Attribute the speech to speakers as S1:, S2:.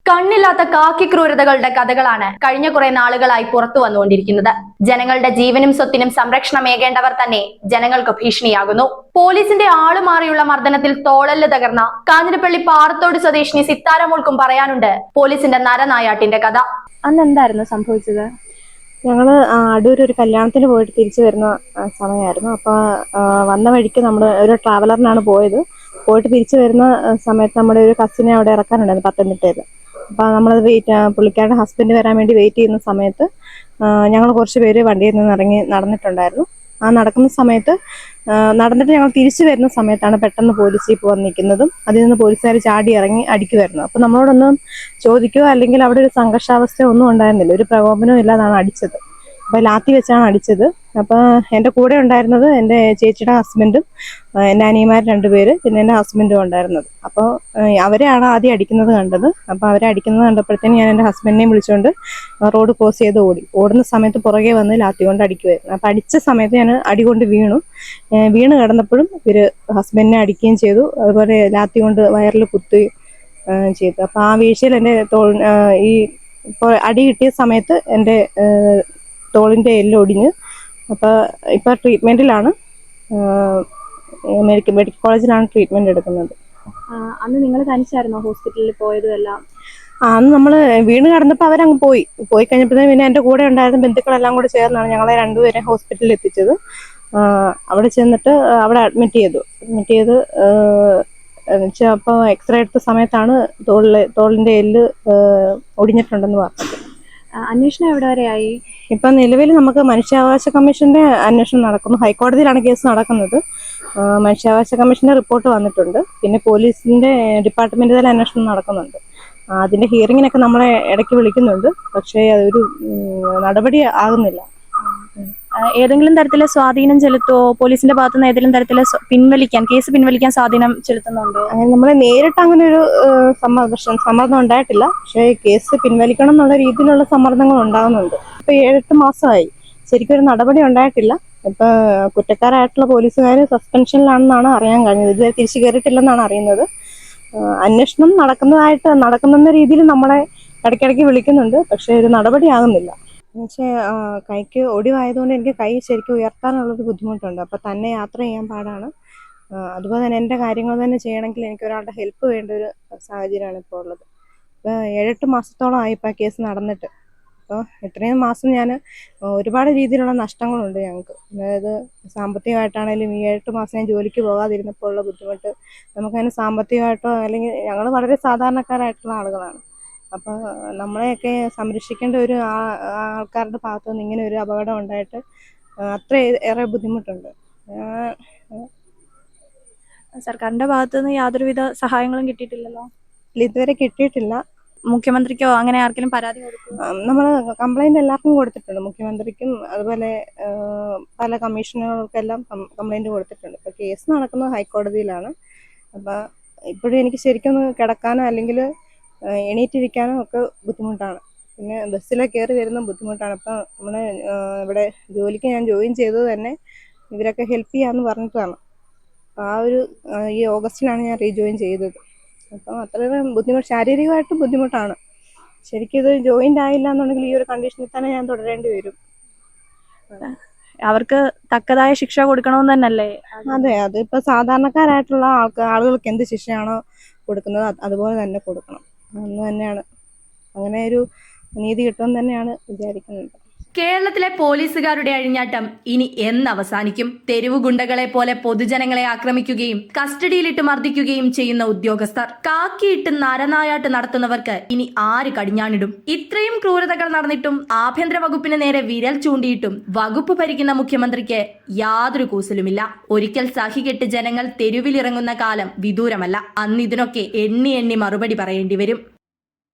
S1: കണ്ണില്ലാത്ത കാക്കിക്രൂരതകളുടെ കഥകളാണ് കഴിഞ്ഞ കുറെ നാളുകളായി പുറത്തു വന്നുകൊണ്ടിരിക്കുന്നത്. ജനങ്ങളുടെ ജീവനും സ്വത്തിനും സംരക്ഷണമേകേണ്ടവർ തന്നെ ജനങ്ങൾക്ക് ഭീഷണിയാകുന്നു. പോലീസിന്റെ ആളുമാറിയുള്ള മർദ്ദനത്തിൽ തോളല് തകർന്ന കാഞ്ഞിരപ്പള്ളി പാറത്തോട് സ്വദേശിനി സിത്താരമോൾക്കും പറയാനുണ്ട് പോലീസിന്റെ നരനായാട്ടിന്റെ കഥ.
S2: അന്ന് എന്തായിരുന്നു സംഭവിച്ചത്?
S3: ഞങ്ങള് അടൂർ ഒരു കല്യാണത്തിന് പോയിട്ട് തിരിച്ചു വരുന്ന സമയമായിരുന്നു. അപ്പോൾ വന്ന വഴിക്ക് നമ്മൾ ഒരു ട്രാവലറിനാണ് പോയത്. പോയിട്ട് തിരിച്ചു വരുന്ന സമയത്ത് നമ്മുടെ ഒരു കസിനെ അവിടെ ഇറക്കാനുണ്ടായിരുന്നു പത്തനംതിട്ടയിൽ. അപ്പോൾ നമ്മളത് പുള്ളിക്കാരുടെ ഹസ്ബൻഡ് വരാൻ വേണ്ടി വെയിറ്റ് ചെയ്യുന്ന സമയത്ത് ഞങ്ങൾ കുറച്ച് പേര് വണ്ടിയിൽ നിന്ന് ഇറങ്ങി നടന്നിട്ടുണ്ടായിരുന്നു. ആ നടക്കുന്ന സമയത്ത് നടന്നിട്ട് ഞങ്ങൾ തിരിച്ചു വരുന്ന സമയത്താണ് പെട്ടെന്ന് പോലീസ് ജീപ്പ് വന്ന് നിൽക്കുന്നതും അതിൽ നിന്ന് പോലീസുകാർ ചാടി ഇറങ്ങി അടിക്കുമായിരുന്നു. അപ്പോൾ നമ്മളോടൊന്നും ചോദിക്കുകയോ അല്ലെങ്കിൽ അവിടെ ഒരു സംഘർഷാവസ്ഥയോ ഒന്നും ഉണ്ടായിരുന്നില്ല. ഒരു പ്രകോപനവും ഇല്ലാതാണ് അടിച്ചത്. അപ്പോൾ ലാത്തി വെച്ചാണ് അടിച്ചത്. അപ്പോൾ എൻ്റെ കൂടെ ഉണ്ടായിരുന്നത് എൻ്റെ ചേച്ചിയുടെ ഹസ്ബൻഡും എൻ്റെ അനിയന്മാർ 2 പേര്, പിന്നെ എൻ്റെ ഹസ്ബൻഡും ഉണ്ടായിരുന്നത്. അപ്പോൾ അവരെയാണ് ആദ്യം അടിക്കുന്നത് കണ്ടത്. അപ്പോൾ അവരെ അടിക്കുന്നത് കണ്ടപ്പോഴത്തേന് ഞാൻ എൻ്റെ ഹസ്ബൻഡിനെയും വിളിച്ചുകൊണ്ട് റോഡ് ക്രോസ് ചെയ്ത് ഓടുന്ന സമയത്ത് പുറകെ വന്ന് ലാത്തി കൊണ്ട് അടിക്കുമായിരുന്നു. അപ്പോൾ അടിച്ച സമയത്ത് ഞാൻ അടി കൊണ്ട് വീണ് കിടന്നപ്പോഴും ഇവർ ഹസ്ബൻഡിനെ അടിക്കുകയും ചെയ്തു. അതുപോലെ ലാത്തി കൊണ്ട് വയറിൽ കുത്തുകയും ചെയ്തു. അപ്പോൾ ആ വീഴ്ചയിൽ എൻ്റെ ഇപ്പോൾ അടി കിട്ടിയ സമയത്ത് എൻ്റെ തോളിൻ്റെ എല്ല് ഒടിഞ്ഞ്. അപ്പോൾ ഇപ്പോൾ ട്രീറ്റ്മെൻറ്റിലാണ്, മെഡിക്കൽ കോളേജിലാണ് ട്രീറ്റ്മെൻറ്റ് എടുക്കുന്നത്.
S2: അന്ന് നിങ്ങൾ തനിച്ചായിരുന്നോ ഹോസ്പിറ്റലിൽ പോയതും എല്ലാം?
S3: അന്ന് നമ്മൾ വീണ് കിടന്നപ്പോൾ അവരങ്ങ് പോയി കഴിഞ്ഞപ്പോഴത്തേക്കും പിന്നെ എൻ്റെ കൂടെ ഉണ്ടായിരുന്ന ബന്ധുക്കളെല്ലാം കൂടെ ചേർന്നാണ് ഞങ്ങളെ 2 പേരെ ഹോസ്പിറ്റലിൽ എത്തിച്ചത്. അവിടെ ചെന്നിട്ട് അവിടെ അഡ്മിറ്റ് ചെയ്ത് അപ്പോൾ എക്സ്റേ എടുത്ത സമയത്താണ് തോളിൻ്റെ എല്ല് ഒടിഞ്ഞിട്ടുണ്ടെന്ന് പറഞ്ഞത്.
S2: അന്വേഷണം എവിടെ വരെയായി?
S3: ഇപ്പം നിലവിൽ നമുക്ക് മനുഷ്യാവകാശ കമ്മീഷന്റെ അന്വേഷണം നടക്കുന്നു. ഹൈക്കോടതിയിലാണ് കേസ് നടക്കുന്നത്. മനുഷ്യാവകാശ കമ്മീഷന്റെ റിപ്പോർട്ട് വന്നിട്ടുണ്ട്. പിന്നെ പോലീസിന്റെ ഡിപ്പാർട്ട്മെന്റ് തല അന്വേഷണം നടക്കുന്നുണ്ട്. അതിന്റെ ഹിയറിങ്ങിനൊക്കെ നമ്മളെ ഇടയ്ക്ക് വിളിക്കുന്നുണ്ട്. പക്ഷേ അതൊരു നടപടി ആകുന്നില്ല.
S2: ഏതെങ്കിലും തരത്തിലെ സ്വാധീനം ചെലുത്തുമോ? പോലീസിന്റെ ഭാഗത്തുനിന്ന് ഏതെങ്കിലും തരത്തിലെ കേസ് പിൻവലിക്കാൻ സ്വാധീനം ചെലുത്തുന്നുണ്ടോ?
S3: അങ്ങനെ നമ്മളെ നേരിട്ട് അങ്ങനെ ഒരു സമ്മർദ്ദം ഉണ്ടായിട്ടില്ല. പക്ഷേ കേസ് പിൻവലിക്കണം എന്നുള്ള രീതിയിലുള്ള സമ്മർദ്ദങ്ങൾ ഉണ്ടാകുന്നുണ്ട്. ഇപ്പൊ 7-8 മാസമായി ശരിക്കും ഒരു നടപടി ഉണ്ടായിട്ടില്ല. ഇപ്പൊ കുറ്റക്കാരായിട്ടുള്ള പോലീസുകാർ സസ്പെൻഷനിലാണെന്നാണ് അറിയാൻ കഴിഞ്ഞത്. ഇതുവരെ തിരിച്ചു കയറിയിട്ടില്ലെന്നാണ് അറിയുന്നത്. അന്വേഷണം നടക്കുന്ന രീതിയിൽ നമ്മളെ ഇടയ്ക്കിടയ്ക്ക് വിളിക്കുന്നുണ്ട്. പക്ഷെ ഒരു നടപടി ആകുന്നില്ല. പക്ഷേ കൈക്ക് ഒടിവായതുകൊണ്ട് എനിക്ക് കൈ ശരിക്കും ഉയർത്താനുള്ളൊരു ബുദ്ധിമുട്ടുണ്ട്. അപ്പോൾ തന്നെ യാത്ര ചെയ്യാൻ പാടാണ്. അതുപോലെ തന്നെ എൻ്റെ കാര്യങ്ങൾ തന്നെ ചെയ്യണമെങ്കിൽ എനിക്ക് ഒരാളുടെ ഹെൽപ്പ് വേണ്ട ഒരു സാഹചര്യമാണ് ഇപ്പോൾ ഉള്ളത്. ഇപ്പോൾ 7-8 മാസത്തോളമായി ഇപ്പോൾ കേസ് നടന്നിട്ട്. അപ്പോൾ ഇത്രയും മാസം ഞാൻ ഒരുപാട് രീതിയിലുള്ള നഷ്ടങ്ങളുണ്ട് ഞങ്ങൾക്ക്. അതായത് സാമ്പത്തികമായിട്ടാണെങ്കിലും ഈ 7-8 മാസം ഞാൻ ജോലിക്ക് പോകാതിരുന്നപ്പോൾ ഉള്ള ബുദ്ധിമുട്ട് നമുക്കതിന് സാമ്പത്തികമായിട്ടോ അല്ലെങ്കിൽ ഞങ്ങൾ വളരെ സാധാരണക്കാരായിട്ടുള്ള ആളുകളാണ്. അപ്പോൾ നമ്മളെയൊക്കെ സംരക്ഷിക്കേണ്ട ഒരു ആൾക്കാരുടെ ഭാഗത്തു നിന്ന് ഇങ്ങനെ ഒരു അപകടം ഉണ്ടായിട്ട് അത്ര ഏറെ ബുദ്ധിമുട്ടുണ്ട്.
S2: സർക്കാരിന്റെ ഭാഗത്തുനിന്ന് യാതൊരുവിധ സഹായങ്ങളും കിട്ടിയിട്ടില്ലല്ലോ?
S3: ഇതുവരെ കിട്ടിയിട്ടില്ല.
S2: മുഖ്യമന്ത്രിക്കോ അങ്ങനെ ആർക്കെങ്കിലും പരാതി കൊടുക്കും?
S3: നമ്മൾ കംപ്ലൈന്റ് എല്ലാവർക്കും കൊടുത്തിട്ടുണ്ട്. മുഖ്യമന്ത്രിക്കും അതുപോലെ പല കമ്മീഷനുകൾക്കെല്ലാം കംപ്ലൈന്റ് കൊടുത്തിട്ടുണ്ട്. ഇപ്പോൾ കേസ് നടക്കുന്നത് ഹൈക്കോടതിയിലാണ്. അപ്പോൾ ഇപ്പോഴും എനിക്ക് ശരിക്കും കിടക്കാനോ അല്ലെങ്കിൽ എണീറ്റിരിക്കാനും ഒക്കെ ബുദ്ധിമുട്ടാണ്. പിന്നെ ബസ്സിലൊക്കെ കയറി വരുന്ന ബുദ്ധിമുട്ടാണ്. അപ്പം നമ്മളെ ഇവിടെ ജോലിക്ക് ഞാൻ ജോയിൻ ചെയ്തത് തന്നെ ഇവരൊക്കെ ഹെൽപ്പ് ചെയ്യാമെന്ന് പറഞ്ഞിട്ടാണ്. ഈ ഓഗസ്റ്റിലാണ് ഞാൻ റീജോയിൻ ചെയ്തത്. അപ്പം അത്രയും ശാരീരികമായിട്ട് ബുദ്ധിമുട്ടാണ്. ശരിക്കും ഇത് ജോയിൻ്റ് ആയില്ല എന്നുണ്ടെങ്കിൽ ഈ ഒരു കണ്ടീഷനിൽ തന്നെ ഞാൻ തുടരേണ്ടി വരും.
S2: അവർക്ക് തക്കതായ ശിക്ഷ കൊടുക്കണമെന്ന് തന്നെയല്ലേ?
S3: അതെ, അതിപ്പോൾ സാധാരണക്കാരായിട്ടുള്ള ആളുകൾക്ക് എന്ത് ശിക്ഷയാണോ കൊടുക്കുന്നത് അതുപോലെ തന്നെ കൊടുക്കണം എന്ന് തന്നെയാണ്. അങ്ങനെ ഒരു നീതി കിട്ടുമെന്ന് തന്നെയാണ് വിചാരിക്കുന്നത്.
S1: കേരളത്തിലെ പോലീസുകാരുടെ അഴിഞ്ഞാട്ടം ഇനി എന്നവസാനിക്കും? തെരുവു ഗുണ്ടകളെ പോലെ പൊതുജനങ്ങളെ ആക്രമിക്കുകയും കസ്റ്റഡിയിലിട്ട് മർദ്ദിക്കുകയും ചെയ്യുന്ന ഉദ്യോഗസ്ഥർ, കാക്കിയിട്ട് നരനായാട്ട് നടത്തുന്നവർക്ക് ഇനി ആര് കടിഞ്ഞാണിടും? ഇത്രയും ക്രൂരതകൾ നടന്നിട്ടും ആഭ്യന്തര വകുപ്പിന് നേരെ വിരൽ ചൂണ്ടിയിട്ടും വകുപ്പ് ഭരിക്കുന്ന മുഖ്യമന്ത്രിക്ക് യാതൊരു കൂസലുമില്ല. ഒരിക്കൽ സഹികെട്ട് ജനങ്ങൾ തെരുവിലിറങ്ങുന്ന കാലം വിദൂരമല്ല. അന്ന് ഇതിനൊക്കെ എണ്ണി മറുപടി പറയേണ്ടി വരും.